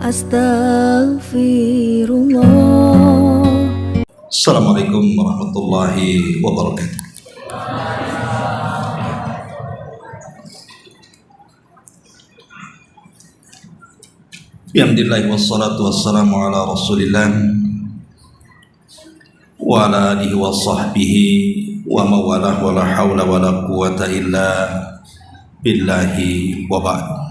Astaghfirullah. Assalamualaikum warahmatullahi wabarakatuh. Alhamdulillah wassalatu wassalamu ala rasulillah wa ala alihi wa sahbihi wa mawalah wa la hawla wa la quwata illa billahi wa ba'd.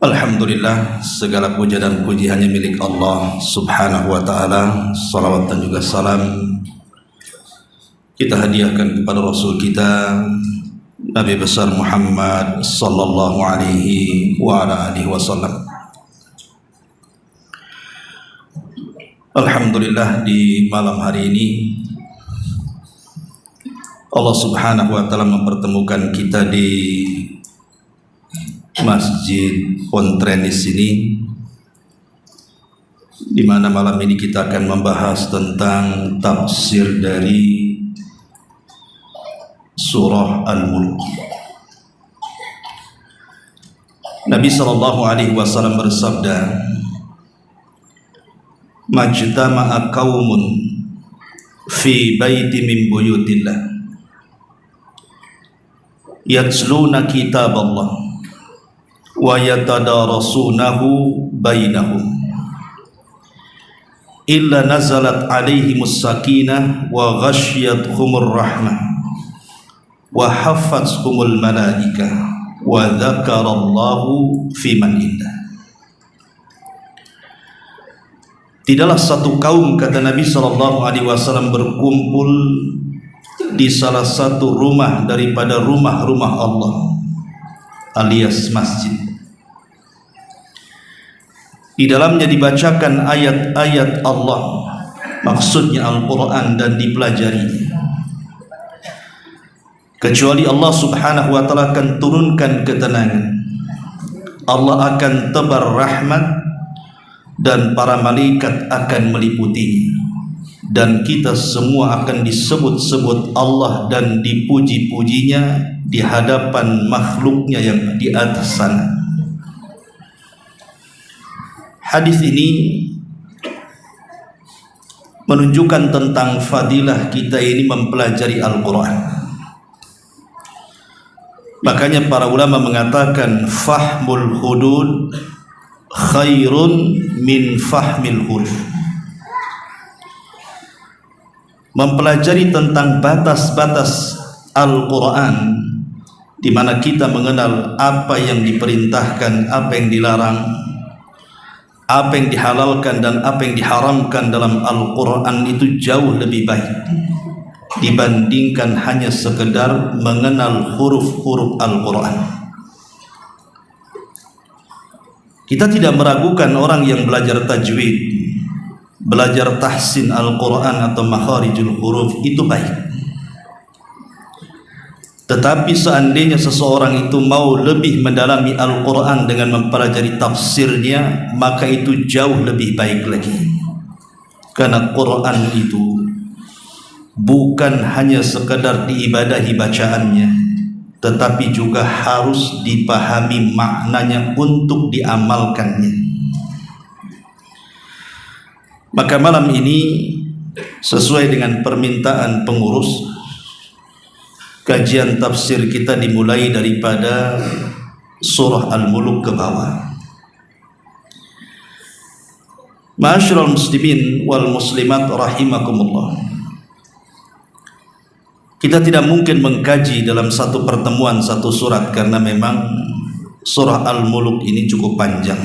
Alhamdulillah, segala puja dan puji hanya milik Allah subhanahu wa ta'ala. Salawat dan juga salam kita hadiahkan kepada Rasul kita Nabi besar Muhammad sallallahu alaihi wa ala alihi wasallam. Alhamdulillah, di malam hari ini Allah subhanahu wa ta'ala mempertemukan kita di Masjid Pontrenis ini, di mana malam ini kita akan membahas tentang tafsir dari surah Al-Mulk. Nabi sallallahu alaihi wasallam bersabda, "Majtama'a qaumun fi baiti min buyutillah yatluna kitaballah wa yatadarasunahu bainahum illa nazalat alaihimus sakinah wa ghasyiyatuhumur rahmah wa hafatzhumul malaikah wa dzakarallahu fiman indah." Tidaklah satu kaum, kata Nabi sallallahu alaihi wasallam, berkumpul di salah satu rumah daripada rumah-rumah Allah alias masjid. Di dalamnya dibacakan ayat-ayat Allah, maksudnya Al-Quran, dan dipelajari, kecuali Allah subhanahu wa ta'ala akan turunkan ketenangan, Allah akan tebar rahmat, dan para malaikat akan meliputinya, dan kita semua akan disebut-sebut Allah dan dipuji-pujinya di hadapan makhluknya yang di atas sana. Hadis ini menunjukkan tentang fadilah kita ini mempelajari Al-Quran. Makanya para ulama mengatakan fahmul hudud khairun min fahmil hudud. Mempelajari tentang batas-batas Al-Quran, di mana kita mengenal apa yang diperintahkan, apa yang dilarang, apa yang dihalalkan dan apa yang diharamkan dalam Al-Quran, itu jauh lebih baik dibandingkan hanya sekedar mengenal huruf-huruf Al-Quran. Kita tidak meragukan orang yang belajar tajwid, belajar tahsin Al-Quran atau makharijul huruf, itu baik. Tetapi seandainya seseorang itu mau lebih mendalami Al-Quran dengan mempelajari tafsirnya, maka itu jauh lebih baik lagi. Karena Quran itu bukan hanya sekedar diibadahi bacaannya, tetapi juga harus dipahami maknanya untuk diamalkannya. Maka malam ini, sesuai dengan permintaan pengurus, kajian tafsir kita dimulai daripada surah Al-Mulk ke bawah. Ma'asyiral muslimin wal muslimat rahimakumullah, kita tidak mungkin mengkaji dalam satu pertemuan satu surat, karena memang surah Al-Mulk ini cukup panjang.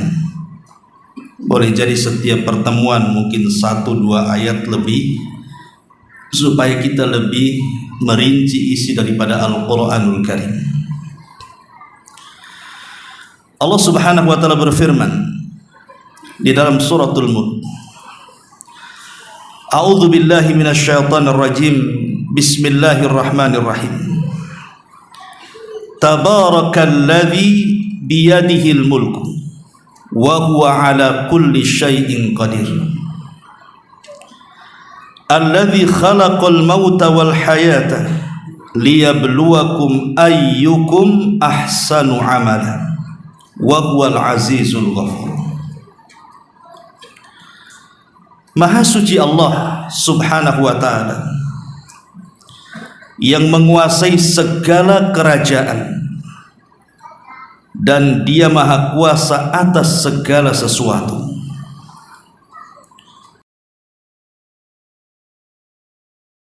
Boleh jadi setiap pertemuan mungkin 1-2 ayat lebih, supaya kita lebih merinci isi daripada Al-Quranul Karim. Allah subhanahu wa ta'ala berfirman di dalam suratul Mulk, A'udzu billahi minasyaitonir rajim, bismillahirrahmanirrahim, Tabarakalladzi biyadihil mulku wa huwa ala kulli syai'in qadir. Alladzi khalaqal mauta wal hayata liyabluwakum ayyukum ahsanu amalan wa huwal azizul ghafur. Maha suci Allah subhanahu wa ta'ala yang menguasai segala kerajaan, dan dia maha kuasa atas segala sesuatu.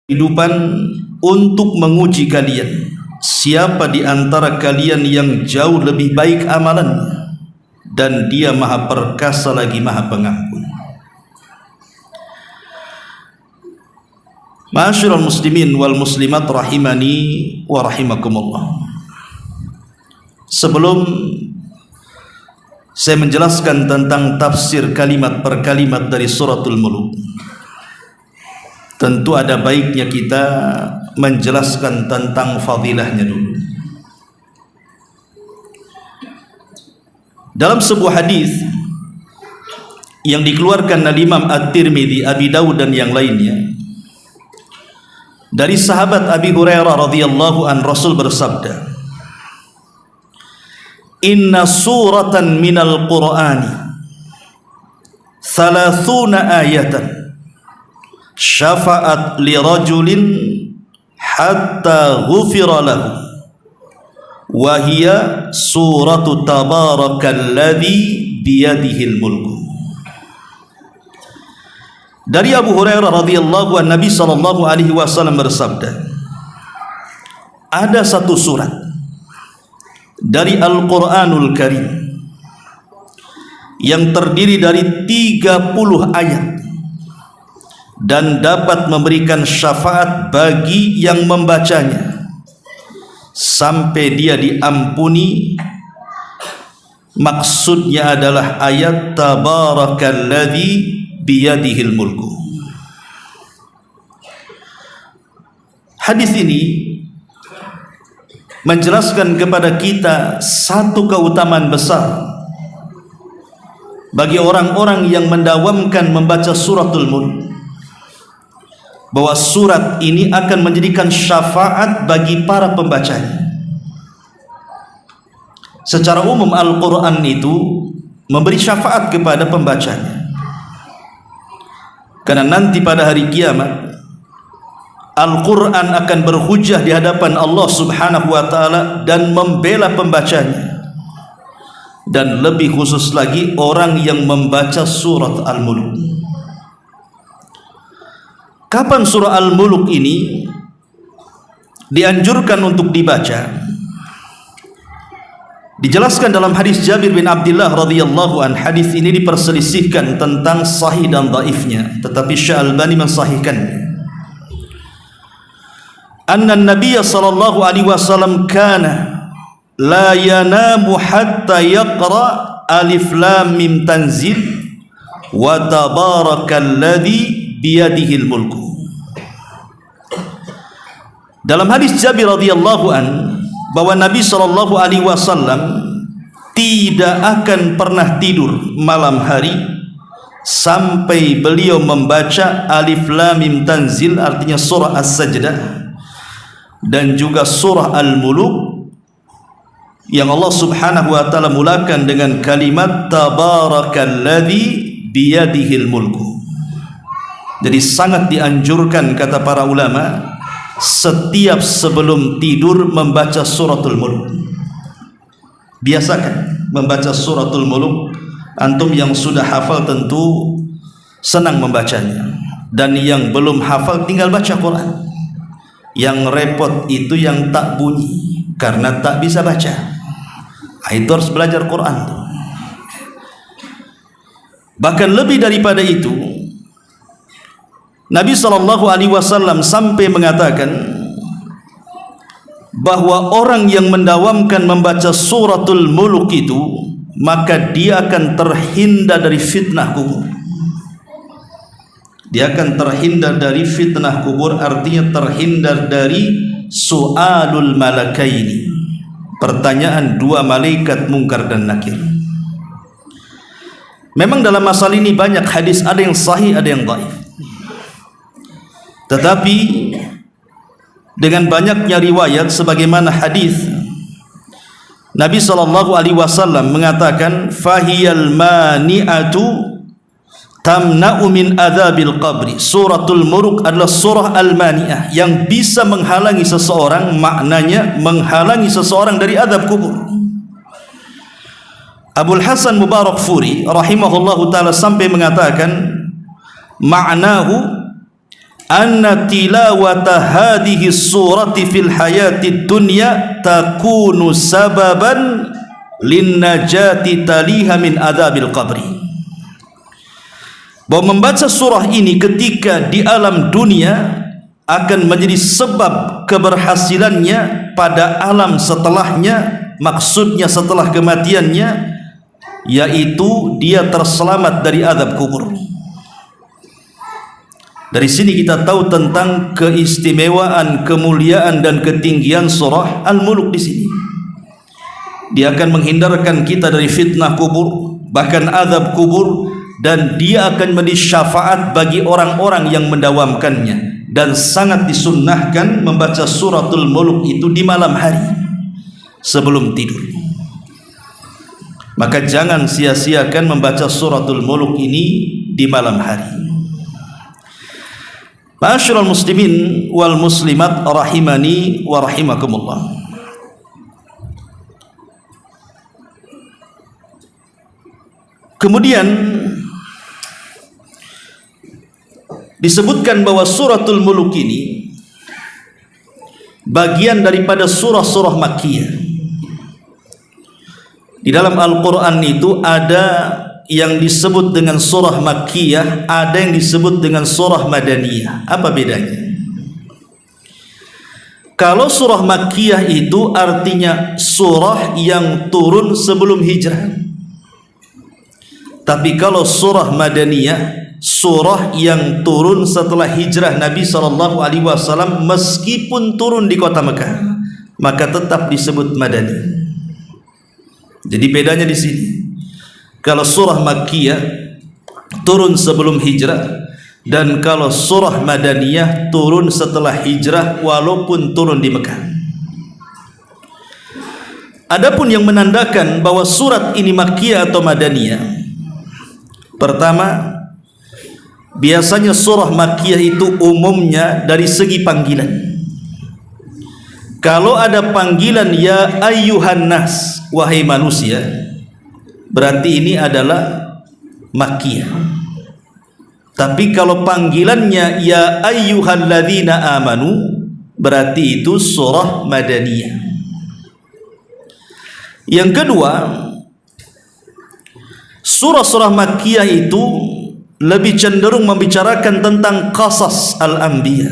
Kehidupan untuk menguji kalian, siapa di antara kalian yang jauh lebih baik amalannya, dan dia maha perkasa lagi maha pengampun. Ma'asyiral muslimin wal muslimat rahimani wa rahimakumullah. Sebelum saya menjelaskan tentang tafsir kalimat per kalimat dari suratul Mulk, tentu ada baiknya kita menjelaskan tentang fadilahnya dulu. Dalam sebuah hadis yang dikeluarkan oleh Imam At-Tirmidzi, Abi Dawud dan yang lainnya, dari sahabat Abi Hurairah radhiyallahu an, Rasul bersabda, "Inna suratan minal Qur'ani 30 ayatan syafa'at li rajulin hatta ghufira lahu wa hiya suratu tabarakalladzi biyadihil mulku." Dari Abu Hurairah radhiyallahu an, Nabi sallallahu alaihi wasallam bersabda, ada satu surat dari Al-Qur'anul Karim yang terdiri dari 30 ayat dan dapat memberikan syafaat bagi yang membacanya sampai dia diampuni. Maksudnya adalah ayat tabarakalladzi biyadihil mulku. Hadis ini menjelaskan kepada kita satu keutamaan besar bagi orang-orang yang mendawamkan membaca suratul Mulk, bahwa surat ini akan menjadikan syafaat bagi para pembacanya. Secara umum Al-Quran itu memberi syafaat kepada pembacanya, karena nanti pada hari kiamat Al-Quran akan berhujjah di hadapan Allah subhanahu wa ta'ala dan membela pembacanya, dan lebih khusus lagi orang yang membaca surat Al-Mulk. Kapan surah Al-Mulk ini dianjurkan untuk dibaca? Dijelaskan dalam hadis Jabir bin Abdullah radhiyallahu an. Hadis ini diperselisihkan tentang sahih dan dhaifnya, tetapi Syekh Albani mensahihkannya. Anna Nabiy sallallahu alaihi wasallam kana la yanamu hatta yaqra alif lam mim tanzil wa tabarakalladzi biyadihil mulku. Dalam hadis Jabir radhiyallahu an, bahwa Nabi sallallahu alaihi wasallam tidak akan pernah tidur malam hari sampai beliau membaca alif lam mim tanzil, artinya surah As-Sajdah, dan juga surah Al-Mulk yang Allah subhanahu wa ta'ala mulakan dengan kalimat tabarakalladzi biyadihil mulku. Jadi sangat dianjurkan, kata para ulama, setiap sebelum tidur membaca suratul Mulk. Biasakan membaca suratul Mulk. Antum yang sudah hafal tentu senang membacanya, dan yang belum hafal tinggal baca Quran. Yang repot itu yang tak bunyi karena tak bisa baca. Itu harus belajar Quran tuh. Bahkan lebih daripada itu, Nabi SAW sampai mengatakan bahwa orang yang mendawamkan membaca suratul Mulk itu, maka dia akan terhindar dari fitnah kubur. Dia akan terhindar dari fitnah kubur, artinya terhindar dari su'alul malakaini, pertanyaan dua malaikat Munkar dan Nakir. Memang dalam masalah ini banyak hadis, ada yang sahih, ada yang dhaif. Tetapi dengan banyaknya riwayat sebagaimana hadis Nabi SAW mengatakan, fahiyal mani'atu tamna'u min adzabil qabri. Suratul Mulk adalah surah al-mani'ah yang bisa menghalangi seseorang, maknanya menghalangi seseorang dari azab kubur. Abul Hasan Mubarak Furi rahimahullahu ta'ala sampai mengatakan, ma'nahu anna tilawata hadhihi surati fil hayati dunya takunu sababan lin najati taliha min adzabil qabri. Bahwa membaca surah ini ketika di alam dunia akan menjadi sebab keberhasilannya pada alam setelahnya, maksudnya setelah kematiannya, yaitu dia terselamat dari azab kubur. Dari sini kita tahu tentang keistimewaan, kemuliaan dan ketinggian surah Al-Mulk di sini. Dia akan menghindarkan kita dari fitnah kubur, bahkan azab kubur, dan dia akan menjadi syafaat bagi orang-orang yang mendawamkannya. Dan sangat disunnahkan membaca suratul Mulk itu di malam hari sebelum tidur. Maka jangan sia-siakan membaca suratul Mulk ini di malam hari. Ma'asyiral muslimin wal muslimat rahimani wa rahimakumullah. Kemudian disebutkan bahwa suratul Mulk ini bagian daripada surah-surah Makkiyah. Di dalam Al-Quran itu ada yang disebut dengan surah Makkiyah, ada yang disebut dengan surah Madaniyah. Apa bedanya? Kalau surah Makkiyah itu artinya surah yang turun sebelum hijrah. Tapi kalau surah Madaniyah, surah yang turun setelah hijrah Nabi SAW, meskipun turun di kota Mekah, maka tetap disebut Madani. Jadi bedanya di sini. Kalau surah Makkiyah turun sebelum hijrah, dan kalau surah Madaniyah turun setelah hijrah walaupun turun di Mekah. Adapun yang menandakan bahwa surat ini Makkiyah atau Madaniyah, pertama, biasanya surah Makkiyah itu umumnya dari segi panggilan. Kalau ada panggilan ya ayyuhan nas, wahai manusia, berarti ini adalah Makkiyah. Tapi kalau panggilannya ya ayyuhalladzina amanu, berarti itu surah Madaniyah. Yang kedua, surah-surah Makkiyah itu lebih cenderung membicarakan tentang qasas al-anbiya,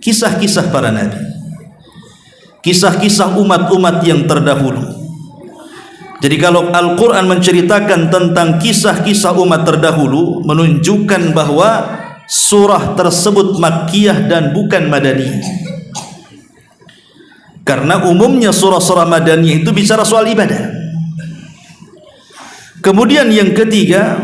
kisah-kisah para nabi, kisah-kisah umat-umat yang terdahulu. Jadi kalau Al-Quran menceritakan tentang kisah-kisah umat terdahulu, menunjukkan bahwa surah tersebut Makkiyah dan bukan Madaniyah. Karena umumnya surah-surah Madaniyah itu bicara soal ibadah. Kemudian yang ketiga,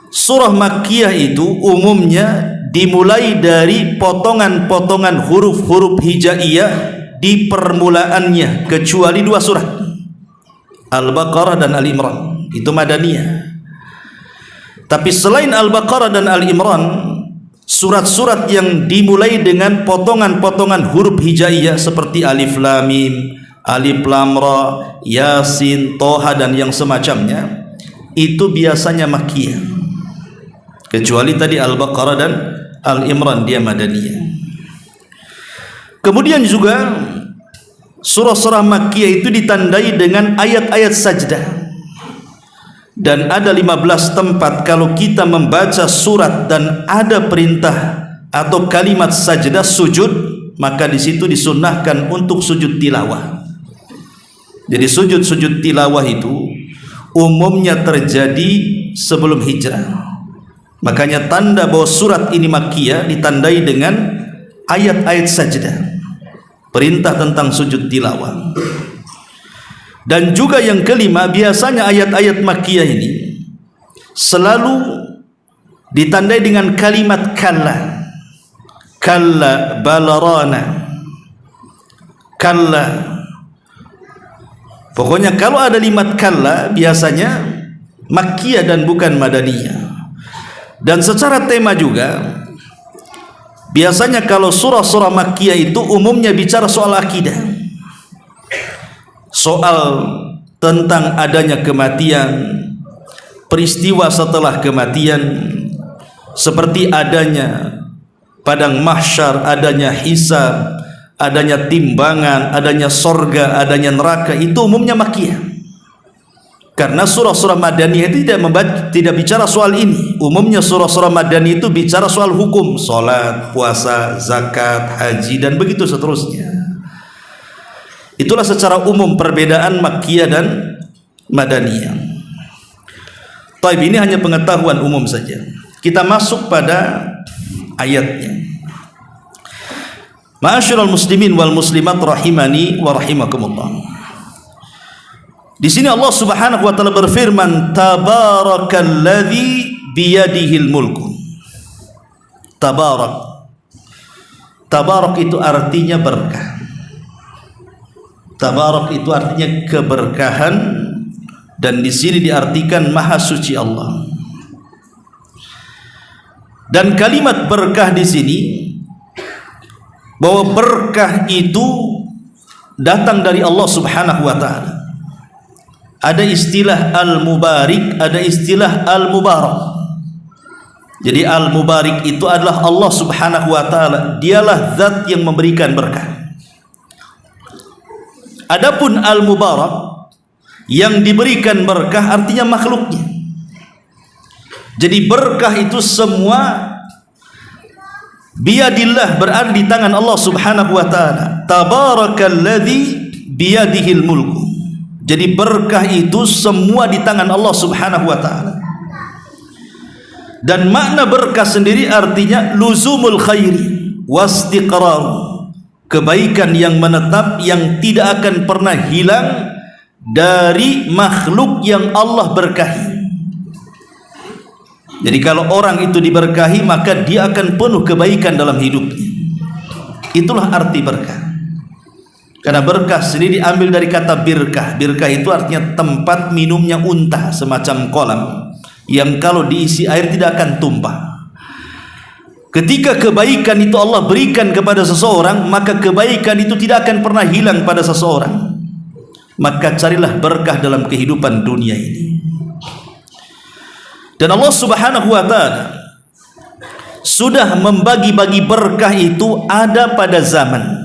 surah Makkiyah itu umumnya dimulai dari potongan-potongan huruf-huruf hijaiyah di permulaannya, kecuali dua surah, Al-Baqarah dan Al-Imran, itu Madaniyah. Tapi selain Al-Baqarah dan Al-Imran, surat-surat yang dimulai dengan potongan-potongan huruf hijaiyah seperti Alif Lam Mim, Alif Lam Ra, Yasin, Toha dan yang semacamnya, itu biasanya Makkiyah. Kecuali tadi Al-Baqarah dan Al-Imran, dia Madaniyah. Kemudian juga surah-surah Makkiyah itu ditandai dengan ayat-ayat sajdah. Dan ada 15 tempat kalau kita membaca surat dan ada perintah atau kalimat sajdah, sujud, maka di situ disunnahkan untuk sujud tilawah. Jadi sujud-sujud tilawah itu umumnya terjadi sebelum hijrah. Makanya tanda bahwa surat ini Makkiyah ditandai dengan ayat-ayat sajdah, perintah tentang sujud tilawah. Dan juga yang kelima, biasanya ayat-ayat Makkiyah ini selalu ditandai dengan kalimat kalla. kalla balarana, kalla. Pokoknya kalau ada kalimat kalla biasanya makkiyah dan bukan madaniyah. Dan secara tema juga biasanya kalau surah-surah makkiyah itu umumnya bicara soal akidah, soal tentang adanya kematian, peristiwa setelah kematian, seperti adanya padang mahsyar, adanya hisab, adanya timbangan, adanya sorga, adanya neraka. Itu umumnya makkiyah. Karena surah-surah madaniyah itu tidak bicara soal ini. Umumnya surah-surah madaniyah itu bicara soal hukum, salat, puasa, zakat, haji, dan begitu seterusnya. Itulah secara umum perbedaan makkiyah dan madaniyah. Taib, ini hanya pengetahuan umum saja. Kita masuk pada ayatnya. Ma'asyiral muslimin wal muslimat rahimani wa rahimakumullah. Di sini Allah Subhanahu wa taala berfirman, tabarakalladzi biyadihil mulku. Tabarak. Tabarak itu artinya berkah. Tabarak itu artinya keberkahan, dan di sini diartikan maha suci Allah. Dan kalimat berkah di sini, bahwa berkah itu datang dari Allah Subhanahu wa taala. Ada istilah al-mubarik, ada istilah al-mubarak. Jadi al-mubarik itu adalah Allah Subhanahu wa taala, dialah zat yang memberikan berkah. Adapun al-mubarak, yang diberikan berkah artinya makhluknya. Jadi berkah itu semua biyadillah, berada di tangan Allah Subhanahu wa taala. Tabarakalladzi biyadihil mulku. Jadi berkah itu semua di tangan Allah Subhanahu wa taala. Dan makna berkah sendiri artinya luzumul khairi wastiqrar. Kebaikan yang menetap, yang tidak akan pernah hilang dari makhluk yang Allah berkahi. Jadi kalau orang itu diberkahi, maka dia akan penuh kebaikan dalam hidupnya. Itulah arti berkah. Karena berkah sendiri diambil dari kata birkah. Birkah itu artinya tempat minumnya unta, semacam kolam yang kalau diisi air tidak akan tumpah. Ketika kebaikan itu Allah berikan kepada seseorang, maka kebaikan itu tidak akan pernah hilang pada seseorang. Maka carilah berkah dalam kehidupan dunia ini. Dan Allah Subhanahu wa taala sudah membagi-bagi berkah itu ada pada zaman.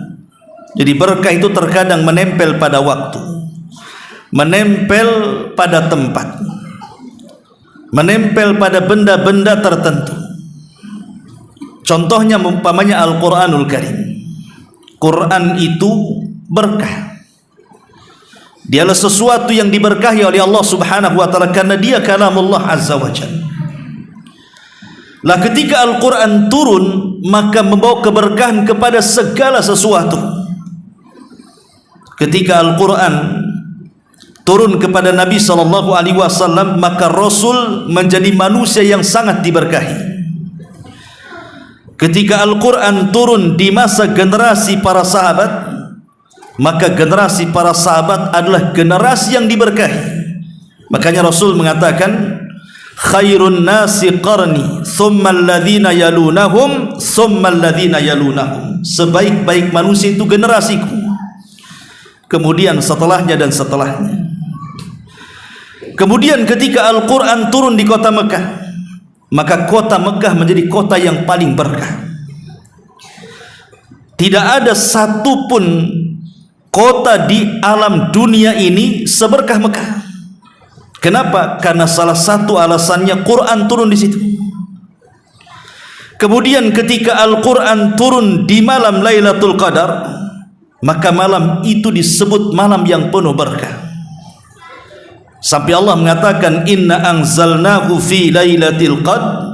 Jadi berkah itu terkadang menempel pada waktu, menempel pada tempat, menempel pada benda-benda tertentu. Contohnya umpamanya Al-Quranul Karim. Quran itu berkah. Dialah sesuatu yang diberkahi oleh Allah Subhanahu wa taala karena dia kalamullah azza wa jalla. Lah ketika Al-Quran turun, maka membawa keberkahan kepada segala sesuatu. Ketika Al-Quran turun kepada Nabi SAW, maka Rasul menjadi manusia yang sangat diberkahi. Ketika Al-Quran turun di masa generasi para sahabat, maka generasi para sahabat adalah generasi yang diberkahi. Makanya Rasul mengatakan, khairun nasi qarni thumma alladhina yalunahum thumma alladhina yalunahum. Sebaik-baik manusia itu generasiku, kemudian setelahnya dan setelahnya. Kemudian ketika Al-Quran turun di kota Mekah, maka kota Mekah menjadi kota yang paling berkah. Tidak ada satupun kota di alam dunia ini seberkah Mekah. Kenapa? Karena salah satu alasannya Quran turun di situ. Kemudian ketika Al-Quran turun di malam Lailatul Qadar, maka malam itu disebut malam yang penuh berkah. Sampai Allah mengatakan, inna anzalnahu fi lailatul qadr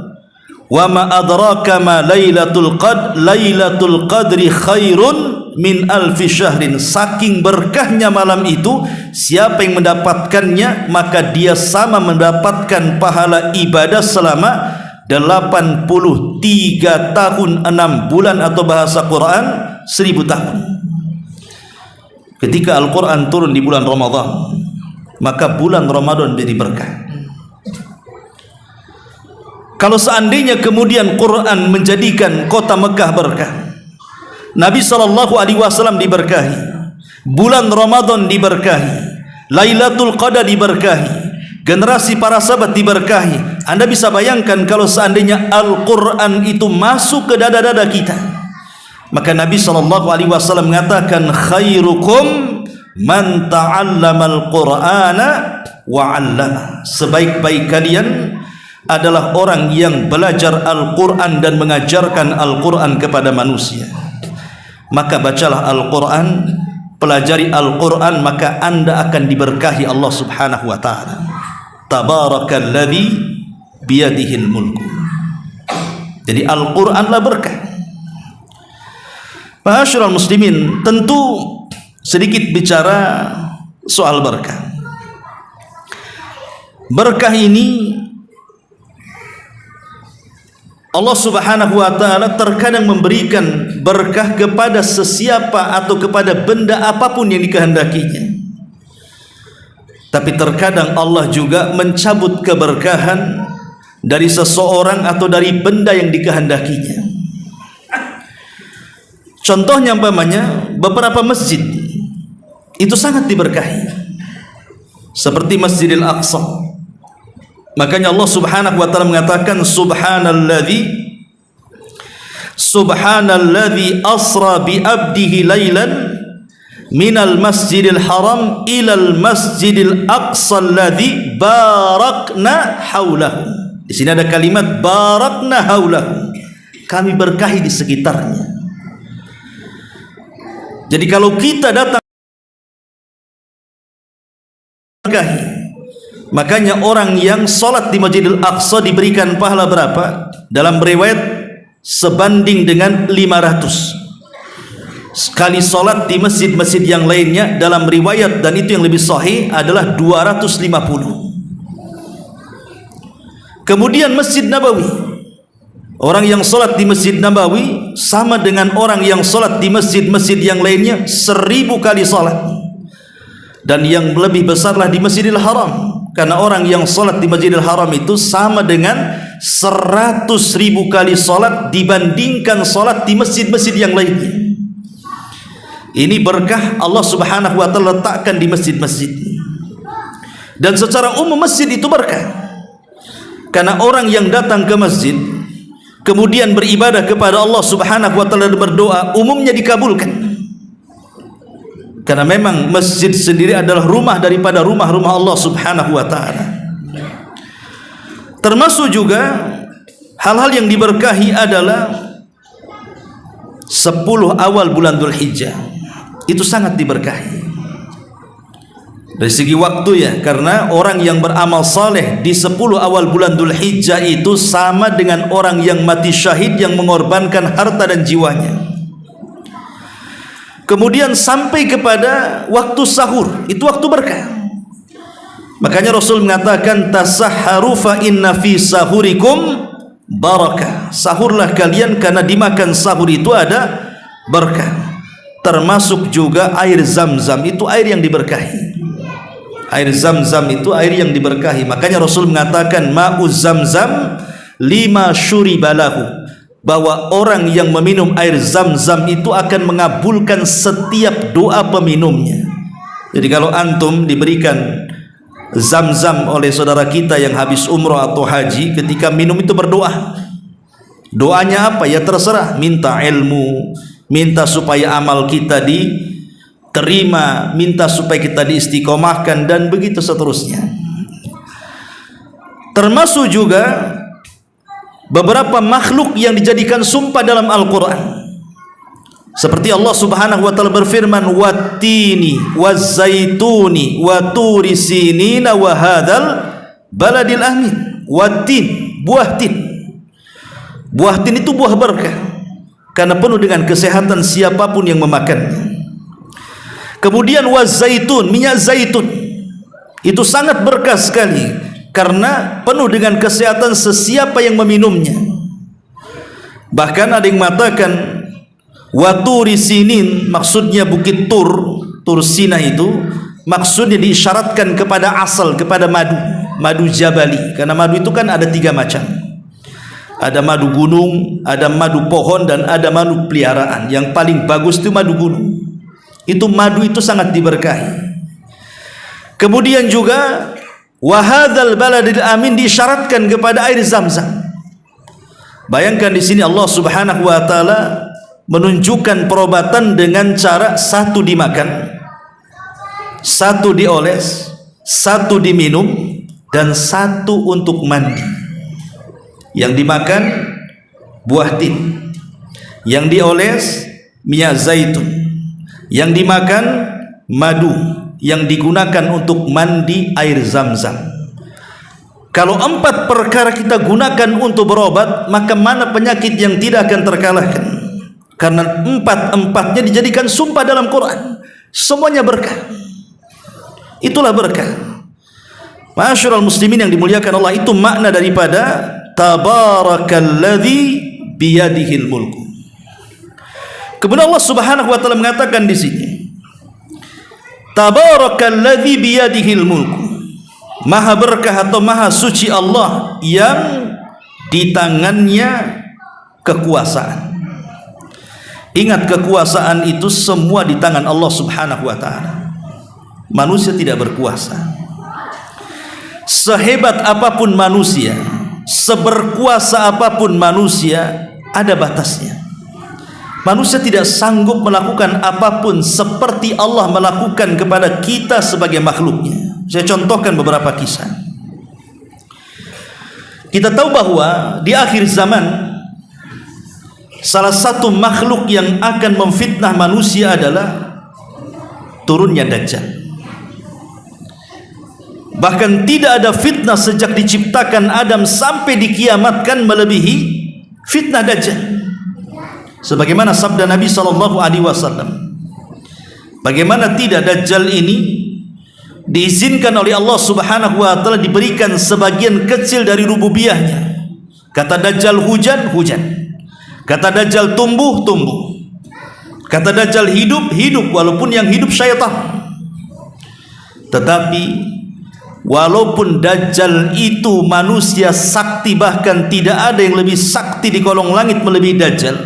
wa ma adraka ma lailatul qadr lailatul qadri khairun min alfi syahrin. Saking berkahnya malam itu, siapa yang mendapatkannya maka dia sama mendapatkan pahala ibadah selama 83 tahun 6 bulan atau bahasa Quran 1000 tahun. Ketika Al-Quran turun di bulan Ramadan, maka bulan Ramadan jadi berkah. Kalau seandainya kemudian Quran menjadikan kota Mekah berkah, Nabi SAW diberkahi, bulan Ramadan diberkahi, Lailatul Qadar diberkahi, generasi para sahabat diberkahi. Anda bisa bayangkan kalau seandainya Al-Quran itu masuk ke dada-dada kita, maka Nabi SAW mengatakan, khairukum man ta'allamal Qur'ana wa 'allama. Sebaik-baik kalian adalah orang yang belajar Al-Quran dan mengajarkan Al-Quran kepada manusia. Maka bacalah Al-Quran, pelajari Al-Quran, maka Anda akan diberkahi Allah Subhanahu wa ta'ala. Tabarakalladzi biyadihil mulku. Jadi Al-Quranlah berkah. Ma'asyiral muslimin, tentu sedikit bicara soal berkah. Berkah ini Allah Subhanahu wa ta'ala terkadang memberikan berkah kepada sesiapa atau kepada benda apapun yang dikehendakinya. Tapi terkadang Allah juga mencabut keberkahan dari seseorang atau dari benda yang dikehendakinya. Contohnya umpamanya beberapa masjid itu sangat diberkahi, seperti Masjidil Aqsa. Makanya Allah Subhanahu wa ta'ala mengatakan, Subhanalladzi asra bi abdihi lailan minal masjidil haram ilal masjidil aqsa alladzi barakna haulahu. Di sini ada kalimat barakna haulahu, kami berkahi di sekitarnya. Jadi kalau kita datang berkahi, makanya orang yang sholat di Masjidil Aqsa diberikan pahala berapa? Dalam riwayat sebanding dengan 500 sekali sholat di masjid-masjid yang lainnya. Dalam riwayat, dan itu yang lebih sahih, adalah 250. Kemudian Masjid Nabawi, orang yang sholat di Masjid Nabawi sama dengan orang yang sholat di masjid-masjid yang lainnya 1000 kali sholat. Dan yang lebih besarlah di Masjidil Haram, karena orang yang sholat di Masjidil Haram itu sama dengan 100.000 kali sholat dibandingkan sholat di masjid-masjid yang lainnya. Ini berkah Allah Subhanahu wa ta'ala letakkan di masjid-masjid. Dan secara umum masjid itu berkah, karena orang yang datang ke masjid kemudian beribadah kepada Allah Subhanahu wa ta'ala dan berdoa, umumnya dikabulkan. Karena memang masjid sendiri adalah rumah daripada rumah-rumah Allah Subhanahu wa ta'ala. Termasuk juga hal-hal yang diberkahi adalah 10 awal bulan Dzulhijjah. Itu sangat diberkahi dari segi waktu ya, karena orang yang beramal saleh di 10 awal bulan Dzulhijjah itu sama dengan orang yang mati syahid yang mengorbankan harta dan jiwanya. Kemudian sampai kepada waktu sahur, itu waktu berkah. Makanya Rasul mengatakan, tasahharu fa inna fi sahurikum barakah. Sahurlah kalian karena dimakan sahur itu ada berkah. Termasuk juga air Zam-Zam, itu air yang diberkahi. Air Zam-Zam itu air yang diberkahi. Makanya Rasul mengatakan, ma'uz Zam-Zam lima syuribalahu, bahwa orang yang meminum air Zam-Zam itu akan mengabulkan setiap doa peminumnya. Jadi kalau antum diberikan Zam-Zam oleh saudara kita yang habis umroh atau haji, ketika minum itu berdoa. Doanya apa? Ya terserah, minta ilmu, minta supaya amal kita diterima, minta supaya kita diistiqomahkan, dan begitu seterusnya. Termasuk juga beberapa makhluk yang dijadikan sumpah dalam Al-Quran, seperti Allah Subhanahu wa ta'ala berfirman, wattini wazzaituni wa turi sinina wa hadzal baladil amin. Wattin, buah tin. Buah tin itu buah berkah, karena penuh dengan kesehatan siapapun yang memakannya. Kemudian wazaitun, minyak zaitun, itu sangat berkah sekali, karena penuh dengan kesehatan sesiapa yang meminumnya. Bahkan ada yang mengatakan Waturi Sinin, maksudnya bukit Tur Sina itu maksudnya diisyaratkan kepada asal, kepada madu jabali, karena madu itu kan ada 3 macam. Ada madu gunung, ada madu pohon, dan ada madu peliharaan. Yang paling bagus itu madu gunung. Itu madu itu sangat diberkahi. Kemudian juga wahadzal baladil amin, disyaratkan kepada air Zam-Zam. Bayangkan di sini Allah Subhanahu wa taala menunjukkan perobatan dengan cara 1 dimakan, 1 dioles, 1 diminum, dan 1 untuk mandi. Yang dimakan buah tin, yang dioles minyak zaitun, yang dimakan madu, yang digunakan untuk mandi air Zam-Zam. Kalau 4 perkara kita gunakan untuk berobat, maka mana penyakit yang tidak akan terkalahkan? Karena 4-empatnya dijadikan sumpah dalam Quran. Semuanya berkah. Itulah berkah. Ma'asyiral muslimin yang dimuliakan Allah, itu makna daripada Tabarakalladzi biyadihil mulku. Kemudian Allah Subhanahu wa taala mengatakan di sini, Tabarakalladzi biyadihil mulku. Maha berkah atau maha suci Allah yang di tangannya kekuasaan. Ingat, kekuasaan itu semua di tangan Allah Subhanahu wa taala. Manusia tidak berkuasa. Sehebat apapun manusia, seberkuasa apapun manusia, ada batasnya. Manusia tidak sanggup melakukan apapun seperti Allah melakukan kepada kita sebagai makhluknya. Saya contohkan beberapa kisah. Kita tahu bahwa di akhir zaman salah satu makhluk yang akan memfitnah manusia adalah turunnya Dajjal. Bahkan tidak ada fitnah sejak diciptakan Adam sampai dikiamatkan melebihi fitnah Dajjal. Sebagaimana sabda Nabi SAW, bagaimana tidak, Dajjal ini diizinkan oleh Allah Subhanahu wa taala diberikan sebagian kecil dari rububiyahnya. Kata Dajjal hujan, hujan. Kata Dajjal tumbuh, tumbuh. Kata Dajjal hidup, hidup, walaupun yang hidup syaitan. Tetapi walaupun Dajjal itu manusia sakti, bahkan tidak ada yang lebih sakti di kolong langit melebihi Dajjal,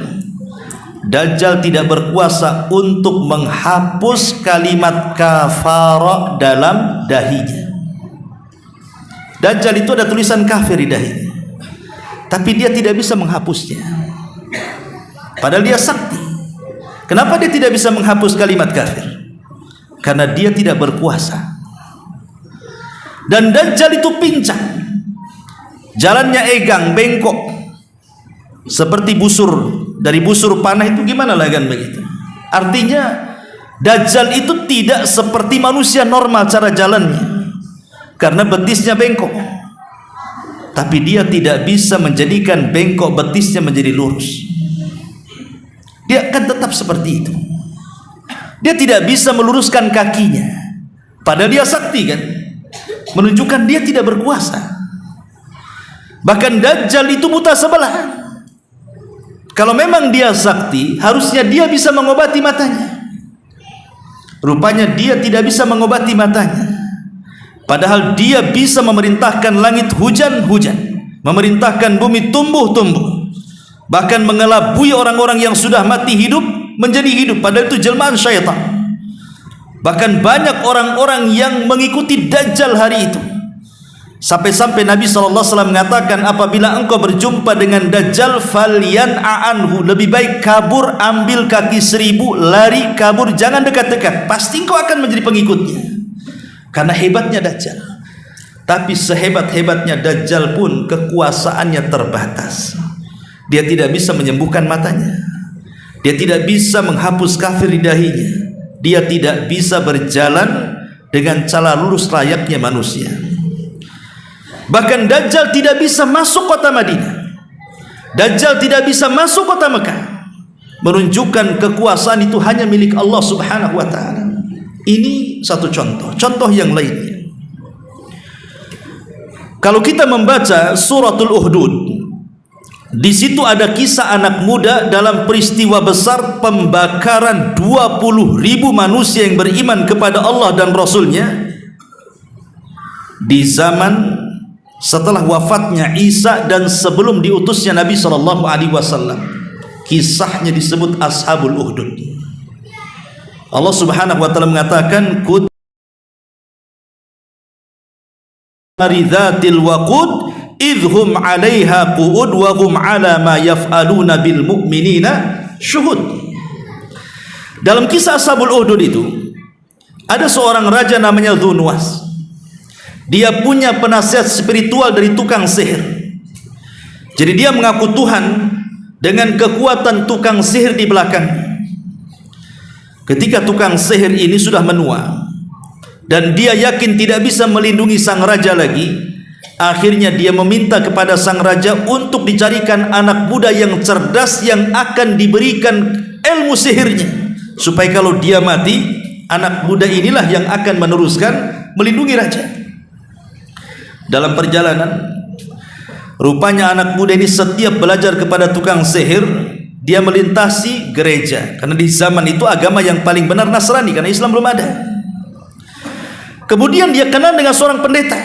Dajjal tidak berkuasa untuk menghapus kalimat kafara dalam dahinya. Dajjal itu ada tulisan kafir di dahinya, tapi dia tidak bisa menghapusnya. Padahal dia sakti. Kenapa dia tidak bisa menghapus kalimat kafir? Karena dia tidak berkuasa. Dan Dajjal itu pincang, jalannya egang, bengkok, seperti busur. Dari busur panah itu gimana lah kan begitu. Artinya Dajjal itu tidak seperti manusia normal cara jalannya, karena betisnya bengkok. Tapi dia tidak bisa menjadikan bengkok betisnya menjadi lurus. Dia akan tetap seperti itu. Dia tidak bisa meluruskan kakinya, padahal dia sakti kan, menunjukkan dia tidak berkuasa. Bahkan Dajjal itu buta sebelah. Kalau memang dia sakti, harusnya dia bisa mengobati matanya. Rupanya dia tidak bisa mengobati matanya. Padahal dia bisa memerintahkan langit hujan-hujan, memerintahkan bumi tumbuh-tumbuh, bahkan mengelabui orang-orang yang sudah mati hidup menjadi hidup. Padahal itu jelmaan syaitan. Bahkan banyak orang-orang yang mengikuti Dajjal hari itu. Sampai-sampai Nabi SAW mengatakan, apabila engkau berjumpa dengan Dajjal, falyan'a anhu, lebih baik kabur, ambil kaki 1000, lari, kabur, jangan dekat-dekat, pasti engkau akan menjadi pengikutnya. Karena hebatnya Dajjal. Tapi sehebat-hebatnya Dajjal pun kekuasaannya terbatas. Dia tidak bisa menyembuhkan matanya, dia tidak bisa menghapus kafir di dahinya, dia tidak bisa berjalan dengan cara lurus layaknya manusia. Bahkan Dajjal tidak bisa masuk kota Madinah, Dajjal tidak bisa masuk kota Mekah, menunjukkan kekuasaan itu hanya milik Allah Subhanahu wa taala. Ini satu contoh. Contoh yang lainnya, Kalau kita membaca suratul Uhdud, di situ ada kisah anak muda dalam peristiwa besar pembakaran 20.000 manusia yang beriman kepada Allah dan Rasulnya di zaman setelah wafatnya Isa dan sebelum diutusnya Nabi SAW. Kisahnya disebut Ashabul Uhdud. Allah Subhanahu wa taala mengatakan, maridhatil waqud idhum 'alaiha qu'ud wa hum 'ala ma yaf'aluna bil mu'minina syuhud. Dalam kisah Ashabul Uhdud itu ada seorang raja namanya Dzunwas. Dia punya penasihat spiritual dari tukang sihir. Jadi dia mengaku Tuhan dengan kekuatan tukang sihir di belakangnya. Ketika tukang sihir ini sudah menua dan dia yakin tidak bisa melindungi sang raja lagi, akhirnya dia meminta kepada sang raja untuk dicarikan anak muda yang cerdas yang akan diberikan ilmu sihirnya, supaya kalau dia mati, anak muda inilah yang akan meneruskan melindungi raja. Dalam perjalanan, rupanya anak muda ini setiap belajar kepada tukang sihir, dia melintasi gereja, karena di zaman itu agama yang paling benar Nasrani, karena Islam belum ada. Kemudian dia kenal dengan seorang pendeta.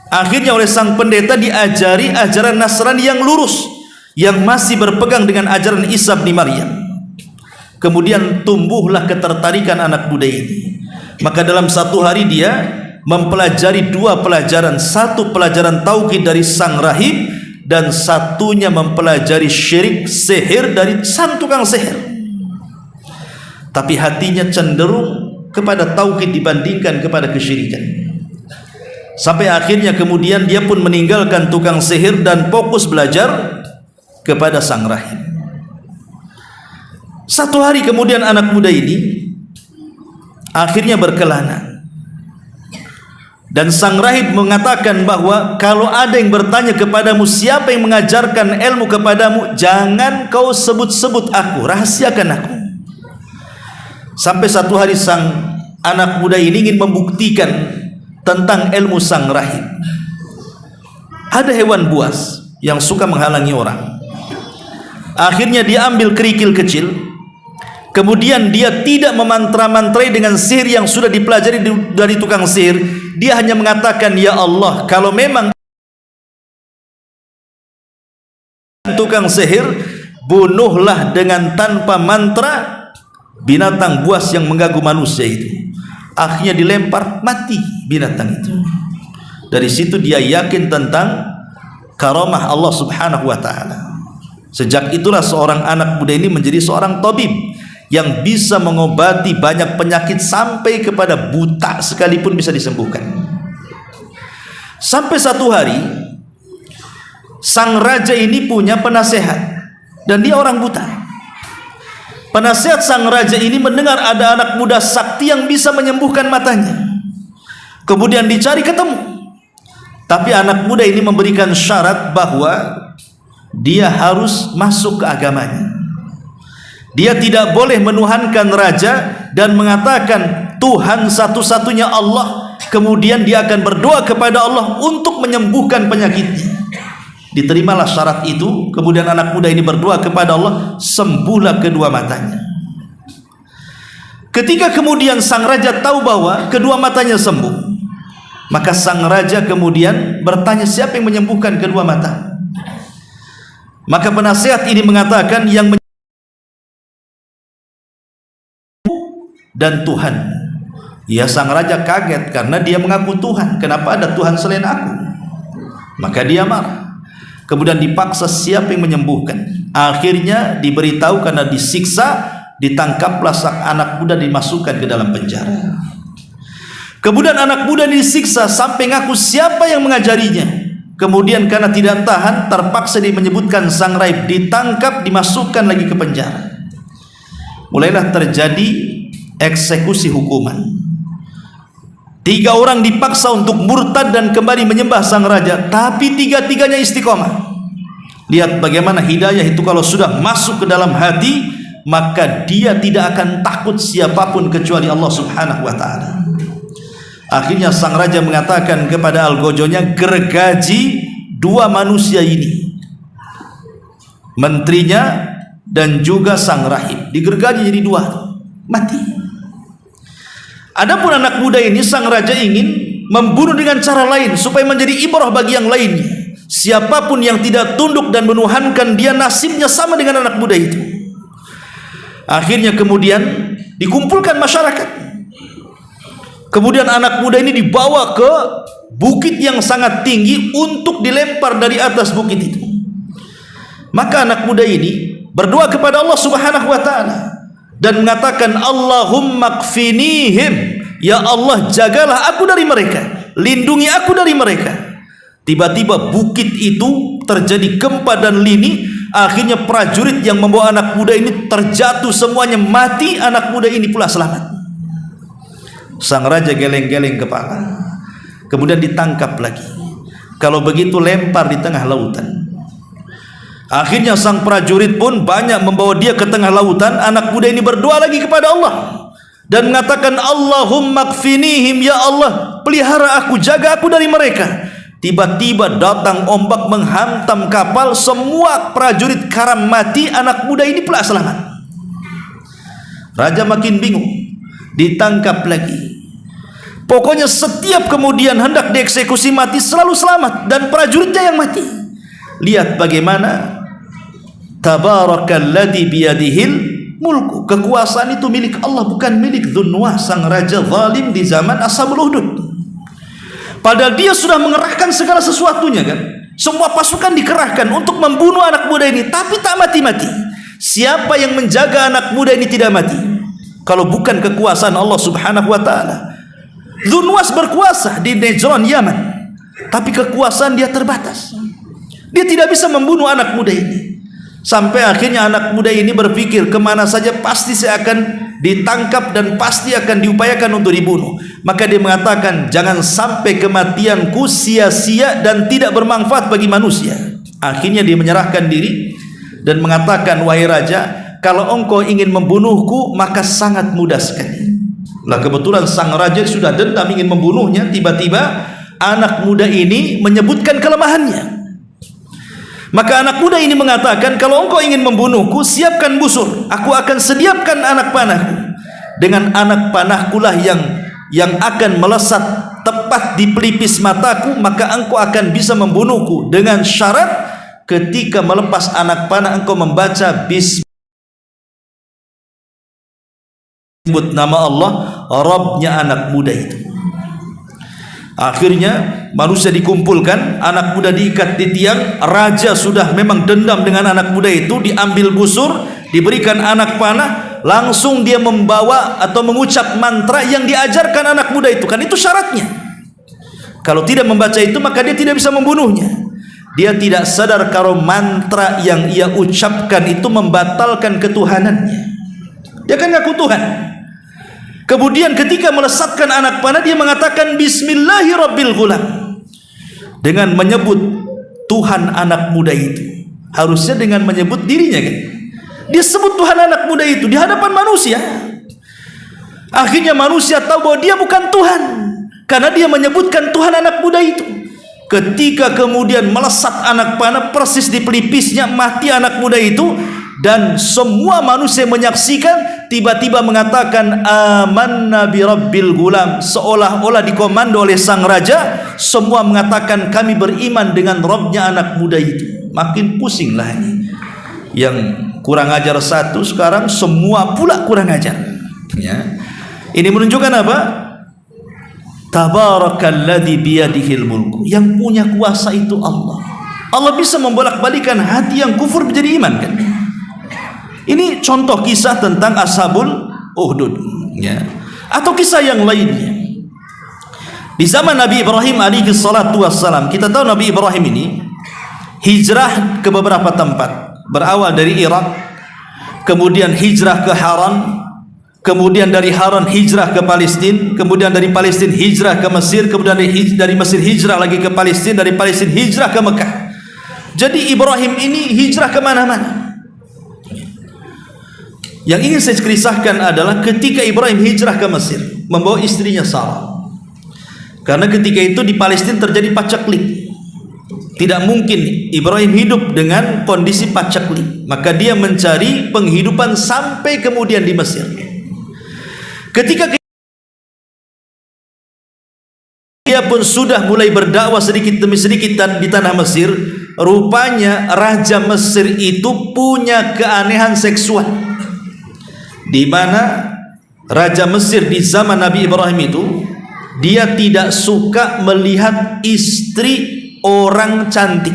Akhirnya oleh sang pendeta diajari ajaran Nasrani yang lurus, yang masih berpegang dengan ajaran Isa bin Maryam. Kemudian tumbuhlah ketertarikan anak muda ini. Maka dalam satu hari dia mempelajari 2 pelajaran. Satu pelajaran tauhid dari sang rahib, dan satunya mempelajari syirik, sihir dari sang tukang sihir. Tapi hatinya cenderung kepada tauhid dibandingkan kepada kesyirikan. Sampai akhirnya kemudian dia pun meninggalkan tukang sihir dan fokus belajar kepada sang rahib. Satu hari kemudian anak muda ini akhirnya berkelana, dan sang rahib mengatakan bahwa kalau ada yang bertanya kepadamu siapa yang mengajarkan ilmu kepadamu, jangan kau sebut-sebut aku, rahasiakan aku. Sampai satu hari sang anak muda ini ingin membuktikan tentang ilmu sang rahib. Ada hewan buas yang suka menghalangi orang. Akhirnya dia ambil kerikil kecil, kemudian dia tidak memantra-mantrai dengan sihir yang sudah dipelajari dari tukang sihir. Dia hanya mengatakan, ya Allah, kalau memang tukang sihir, bunuhlah dengan tanpa mantra binatang buas yang mengganggu manusia itu. Akhirnya dilempar, mati binatang itu. Dari situ dia yakin tentang karamah Allah Subhanahu wa taala. Sejak itulah seorang anak muda ini menjadi seorang tabib yang bisa mengobati banyak penyakit, sampai kepada buta sekalipun bisa disembuhkan. Sampai satu hari sang raja ini punya penasehat, dan dia orang buta. Penasihat sang raja ini mendengar ada anak muda sakti yang bisa menyembuhkan matanya. Kemudian dicari ketemu. Tapi anak muda ini memberikan syarat bahwa dia harus masuk ke agamanya. Dia tidak boleh menuhankan raja dan mengatakan Tuhan satu-satunya Allah. Kemudian dia akan berdoa kepada Allah untuk menyembuhkan penyakitnya. Diterimalah syarat itu. Kemudian anak muda ini berdoa kepada Allah, sembuhlah kedua matanya. Ketika kemudian sang raja tahu bahwa kedua matanya sembuh, maka sang raja kemudian bertanya, siapa yang menyembuhkan kedua mata? Maka penasihat ini mengatakan, yang dan Tuhan. Ya, sang raja kaget karena dia mengaku Tuhan. Kenapa ada Tuhan selain aku? Maka dia marah. Kemudian dipaksa siapa yang menyembuhkan. Akhirnya diberitahu, karena disiksa, ditangkaplah sang anak muda, dimasukkan ke dalam penjara. Kemudian anak muda disiksa sampai ngaku siapa yang mengajarinya. Kemudian karena tidak tahan, terpaksa dia menyebutkan sang rahib, ditangkap, dimasukkan lagi ke penjara. Mulailah terjadi eksekusi hukuman. 3 orang dipaksa untuk murtad dan kembali menyembah sang raja, tapi 3-tiganya istiqomah. Lihat bagaimana hidayah itu kalau sudah masuk ke dalam hati, maka dia tidak akan takut siapapun kecuali Allah Subhanahu wa taala. Akhirnya sang raja mengatakan kepada algojonya, gergaji dua manusia ini, menterinya dan juga sang rahib. Digergaji jadi dua, mati. Adapun anak muda ini, sang raja ingin membunuh dengan cara lain supaya menjadi ibrah bagi yang lainnya. Siapapun yang tidak tunduk dan menuhankan dia, nasibnya sama dengan anak muda itu. Akhirnya kemudian dikumpulkan masyarakat. Kemudian anak muda ini dibawa ke bukit yang sangat tinggi untuk dilempar dari atas bukit itu. Maka anak muda ini berdoa kepada Allah Subhanahu wa taala dan mengatakan, Allahumma kfinihim, ya Allah jagalah aku dari mereka, lindungi aku dari mereka. Tiba-tiba bukit itu terjadi gempa dan lini. Akhirnya prajurit yang membawa anak muda ini terjatuh, semuanya mati. Anak muda ini pula selamat. Sang raja geleng-geleng kepala, kemudian ditangkap lagi. Kalau begitu lempar di tengah lautan. Akhirnya sang prajurit pun banyak membawa dia ke tengah lautan. Anak muda ini berdoa lagi kepada Allah dan mengatakan, Allahumma kfinihim, ya Allah pelihara aku, jaga aku dari mereka. Tiba-tiba datang ombak menghantam kapal, semua prajurit karam mati, anak muda ini pula selamat. Raja makin bingung, ditangkap lagi. Pokoknya setiap kemudian hendak dieksekusi mati selalu selamat, dan prajuritnya yang mati. Lihat bagaimana tabarakalladzi biyadihil mulku. Kekuasaan itu milik Allah, bukan milik Dzunnuwas, sang raja zalim di zaman Ashabul Ukhdud. Padahal dia sudah mengerahkan segala sesuatunya kan. Semua pasukan dikerahkan untuk membunuh anak muda ini, tapi tak mati-mati. Siapa yang menjaga anak muda ini tidak mati kalau bukan kekuasaan Allah Subhanahu wa taala? Dzunnuwas berkuasa di Najran, Yaman, tapi kekuasaan dia terbatas. Dia tidak bisa membunuh anak muda ini. Sampai akhirnya anak muda ini berpikir, kemana saja pasti saya akan ditangkap dan pasti akan diupayakan untuk dibunuh. Maka dia mengatakan, jangan sampai kematianku sia-sia dan tidak bermanfaat bagi manusia. Akhirnya dia menyerahkan diri dan mengatakan, wahai raja, kalau engkau ingin membunuhku maka sangat mudah sekali. Lah kebetulan sang raja sudah dendam ingin membunuhnya. Tiba-tiba anak muda ini menyebutkan kelemahannya. Maka anak muda ini mengatakan, kalau engkau ingin membunuhku, siapkan busur, aku akan sediakan anak panahku. Dengan anak panahkulah yang akan melesat tepat di pelipis mataku, maka engkau akan bisa membunuhku. Dengan syarat ketika melepas anak panah engkau membaca bismillah, sebut nama Allah, Rabbnya anak muda itu. Akhirnya manusia dikumpulkan, anak muda diikat di tiang. Raja sudah memang dendam dengan anak muda itu. Diambil busur, diberikan anak panah, langsung dia membawa atau mengucap mantra yang diajarkan anak muda itu. Kan itu syaratnya. Kalau tidak membaca itu maka dia tidak bisa membunuhnya. Dia tidak sadar kalau mantra yang ia ucapkan itu membatalkan ketuhanannya. Dia kan ngaku Tuhan. Kemudian ketika melesatkan anak panah, dia mengatakan Bismillahirrabbilghulam, dengan menyebut Tuhan anak muda itu. Harusnya dengan menyebut dirinya kan. Dia sebut Tuhan anak muda itu di hadapan manusia. Akhirnya manusia tahu bahwa dia bukan Tuhan, karena dia menyebutkan Tuhan anak muda itu. Ketika kemudian melesat anak panah persis di pelipisnya, mati anak muda itu. Dan semua manusia menyaksikan, tiba-tiba mengatakan amanna bi rabbil gulam, seolah-olah dikomando oleh sang raja. Semua mengatakan kami beriman dengan Rabbnya anak muda itu. Makin pusinglah ini. Yang kurang ajar satu, sekarang semua pula kurang ajar ya. Ini menunjukkan apa? Tabarakalladzi biyadihil mulku. Yang punya kuasa itu Allah. Allah bisa membolak-balikan hati yang kufur menjadi iman kan. Ini contoh kisah tentang Ashabul Ukhdud ya. Atau kisah yang lainnya di zaman Nabi Ibrahim alaihi salatu wassalam. Kita tahu Nabi Ibrahim ini hijrah ke beberapa tempat. Berawal dari Irak, kemudian hijrah ke Haran, kemudian dari Haran hijrah ke Palestina, kemudian dari Palestina hijrah ke Mesir, kemudian dari Mesir hijrah lagi ke Palestina, dari Palestina hijrah ke Mekah. Jadi Ibrahim ini hijrah kemana-mana. Yang ingin saya kisahkan adalah ketika Ibrahim hijrah ke Mesir membawa istrinya Sarah. Karena ketika itu di Palestina terjadi pacaklik. Tidak mungkin Ibrahim hidup dengan kondisi pacaklik, maka dia mencari penghidupan sampai kemudian di Mesir. Ketika dia pun sudah mulai berdakwah sedikit demi sedikit di tanah Mesir, rupanya Raja Mesir itu punya keanehan seksual, di mana Raja Mesir di zaman Nabi Ibrahim itu dia tidak suka melihat istri orang cantik.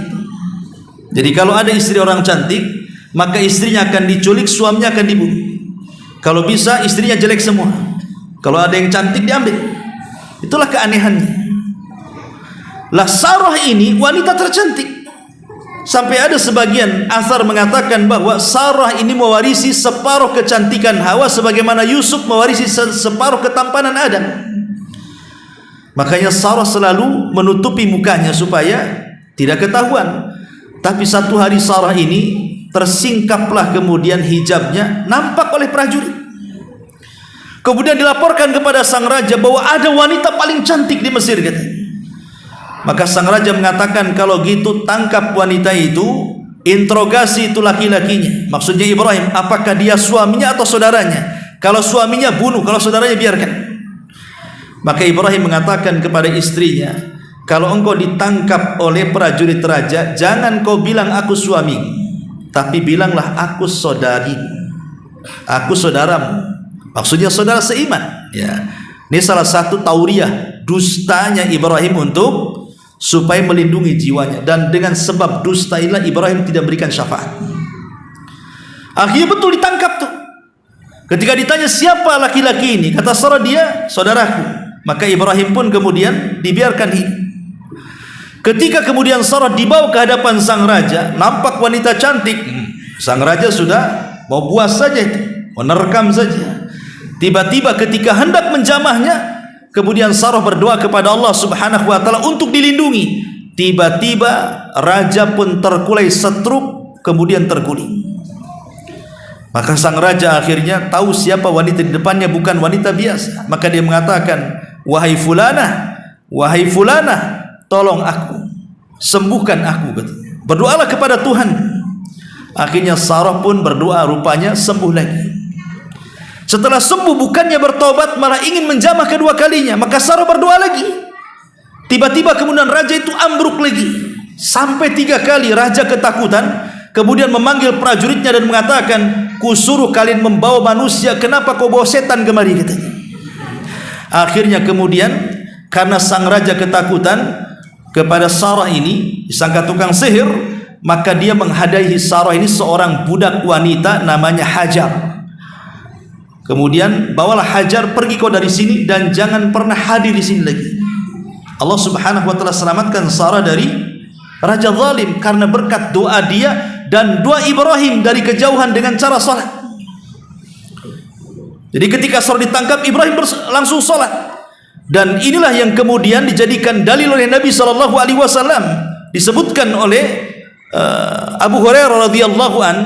Jadi kalau ada istri orang cantik, maka istrinya akan diculik, suaminya akan dibunuh. Kalau bisa istrinya jelek semua. Kalau ada yang cantik diambil. Itulah keanehannya. Lah Sarah ini wanita tercantik. Sampai ada sebagian asar mengatakan bahwa Sarah ini mewarisi separuh kecantikan Hawa, sebagaimana Yusuf mewarisi separuh ketampanan Adam. Makanya Sarah selalu menutupi mukanya supaya tidak ketahuan. Tapi satu hari Sarah ini tersingkaplah kemudian hijabnya, nampak oleh prajurit. Kemudian dilaporkan kepada sang raja bahwa ada wanita paling cantik di Mesir, katanya. Maka sang raja mengatakan, kalau gitu tangkap wanita itu, interogasi itu laki-lakinya. Maksudnya Ibrahim, apakah dia suaminya atau saudaranya? Kalau suaminya bunuh, kalau saudaranya biarkan. Maka Ibrahim mengatakan kepada istrinya, kalau engkau ditangkap oleh prajurit raja, jangan kau bilang aku suami, tapi bilanglah aku saudari, aku saudaramu. Maksudnya saudara seiman. Ya, ini salah satu tauriah dustanya Ibrahim untuk supaya melindungi jiwanya, dan dengan sebab dusta inilah Ibrahim tidak berikan syafaat. Akhirnya betul ditangkap tuh. Ketika ditanya siapa laki-laki ini, kata Sarah, dia saudaraku. Maka Ibrahim pun kemudian dibiarkan hidup. Ketika kemudian Sarah dibawa ke hadapan sang raja, nampak wanita cantik. Sang raja sudah mau puas saja itu, menerkam saja. Tiba-tiba ketika hendak menjamahnya, kemudian Sarah berdoa kepada Allah Subhanahu wa taala untuk dilindungi. Tiba-tiba raja pun terkulai setruk, kemudian terguling. Maka sang raja akhirnya tahu siapa wanita di depannya bukan wanita biasa. Maka dia mengatakan, wahai fulanah, tolong aku, sembuhkan aku, katanya. Berdoalah kepada Tuhan. Akhirnya Sarah pun berdoa, rupanya sembuh lagi. Setelah sembuh, bukannya bertobat, malah ingin menjamah kedua kalinya. Maka Sarah berdoa lagi. Tiba-tiba kemudian raja itu ambruk lagi. Sampai 3 kali raja ketakutan. Kemudian memanggil prajuritnya dan mengatakan, kusuruh kalian membawa manusia, kenapa kau bawa setan kemari, katanya. Akhirnya kemudian karena sang raja ketakutan kepada Sarah ini, disangka tukang sihir, maka dia menghadiahi Sarah ini seorang budak wanita namanya Hajar. Kemudian bawalah Hajar, pergi kau dari sini dan jangan pernah hadir di sini lagi. Allah Subhanahu wa taala selamatkan Sarah dari raja zalim karena berkat doa dia dan doa Ibrahim dari kejauhan dengan cara salat. Jadi ketika Sarah ditangkap, Ibrahim langsung salat. Dan inilah yang kemudian dijadikan dalil oleh Nabi SAW. Disebutkan oleh Abu Hurairah radhiyallahu an,